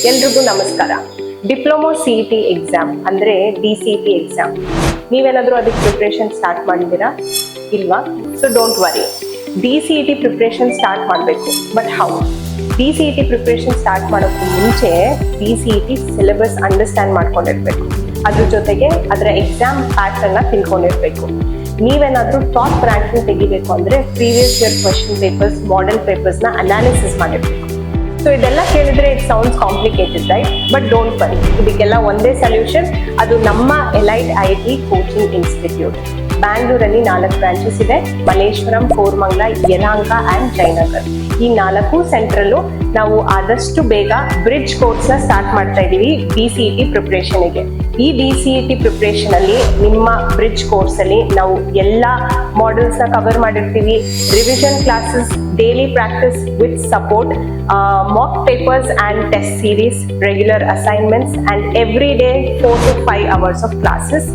ಎಲ್ರಿಗೂ ನಮಸ್ಕಾರ. Diploma CET exam ಅಂದ್ರೆ DCET ಎಕ್ಸಾಮ್, ನೀವೇನಾದ್ರೂ ಅದಕ್ಕೆ ಪ್ರಿಪ್ರೇಷನ್ ಸ್ಟಾರ್ಟ್ ಮಾಡಿದ್ದೀರಾ? ಇಲ್ವಾ? So don't worry, DCET preparation start ಮಾಡಬೇಕು. But how? DCET preparation start ಮಾಡೋಕ್ಕೂ ಮುಂಚೆ DCET ಸಿಲೆಬಸ್ ಅಂಡರ್ಸ್ಟ್ಯಾಂಡ್ ಮಾಡ್ಕೊಂಡಿರ್ಬೇಕು. ಅದ್ರ ಜೊತೆಗೆ ಅದರ ಎಕ್ಸಾಮ್ ಪ್ಯಾಟರ್ನ್ ತಿಳ್ಕೊಂಡಿರ್ಬೇಕು. ನೀವೇನಾದ್ರೂ ಟಾಪ್ ರ್ಯಾಂಕಿಂಗ್ ತೆಗಿಬೇಕು ಅಂದ್ರೆ previous year question papers, model ಪೇಪರ್ಸ್ನ ಅನಾಲಿಸಿಸ್ ಮಾಡಿರ್ಬೇಕು. ಸೊ ಇದೆಲ್ಲ ಕೇಳಿದ್ರೆ it sounds complicated, right? But don't worry, ಇದಕ್ಕೆಲ್ಲ ಒಂದೇ ಸೊಲ್ಯೂಷನ್. ಅದು ನಮ್ಮ ಎಲೈಟ್ IIT ಕೋಚಿಂಗ್ ಇನ್ಸ್ಟಿಟ್ಯೂಟ್. ಬ್ಯಾಂಗ್ಳೂರಲ್ಲಿ 4 ಬ್ರಾಂಚಸ್ ಇದೆ: ಮಲ್ಲೇಶ್ವರಂ, ಕೋರಮಂಗಲ, ಯಲಹಂಕ ಆ್ಯಂಡ್ ಜಯನಗರ್. ಈ 4 ಸೆಂಟ್ರಲ್ಲೂ ನಾವು ಆದಷ್ಟು ಬೇಗ ಬ್ರಿಡ್ಜ್ ಕೋರ್ಸ್ನ ಸ್ಟಾರ್ಟ್ ಮಾಡ್ತಾ ಇದ್ದೀವಿ DCET ಪ್ರಿಪ್ರೇಷನ್ಗೆ. ಈ DCET ಪ್ರಿಪ್ರೇಷನ್ ಅಲ್ಲಿ ನಿಮ್ಮ ಬ್ರಿಡ್ಜ್ ಕೋರ್ಸ್ ಅಲ್ಲಿ ನಾವು ಎಲ್ಲ ಮಾಡೆಲ್ಸ್ನ ಕವರ್ ಮಾಡಿರ್ತೀವಿ. Revision classes, daily practice with support, mock papers and test series, regular assignments, and every day 4 to 5 hours of classes,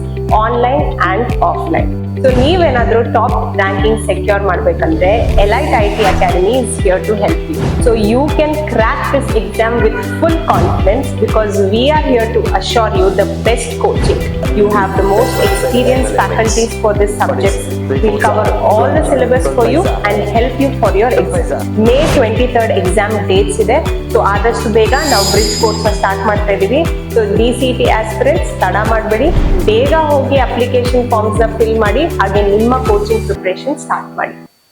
online and offline. So ನೀವೇನಾದ್ರೂ ಟಾಪ್ ರ್ಯಾಂಕಿಂಗ್ ಸೆಕ್ಯೂರ್ ಮಾಡಬೇಕಂದ್ರೆ elite IIT Academy is here to help you. So you can crack this exam with full confidence because we are here to assure you the best coaching. You have the most experienced faculties for this subject. We'll cover all the syllabus for you and help you for your exam. May 23rd exam dates ಇದೆ. So ಆದಷ್ಟು ಬೇಗ ನಾವು bridge ಕೋರ್ಸ್ನ start ಮಾಡ್ತಾ ಇದ್ದೀವಿ. So DCET aspirants ತಡ ಮಾಡಬೇಡಿ, ಬೇಗ ಹೋಗಿ ಅಪ್ಲಿಕೇಶನ್ ಫಾರ್ಮ್ಸ್ನ ಫಿಲ್ ಮಾಡಿ, ಹಾಗೆ ನಿಮ್ಮ ಕೋಚಿಂಗ್ ಪ್ರಿಪ್ರೇಷನ್ ಸ್ಟಾರ್ಟ್ ಮಾಡಿ.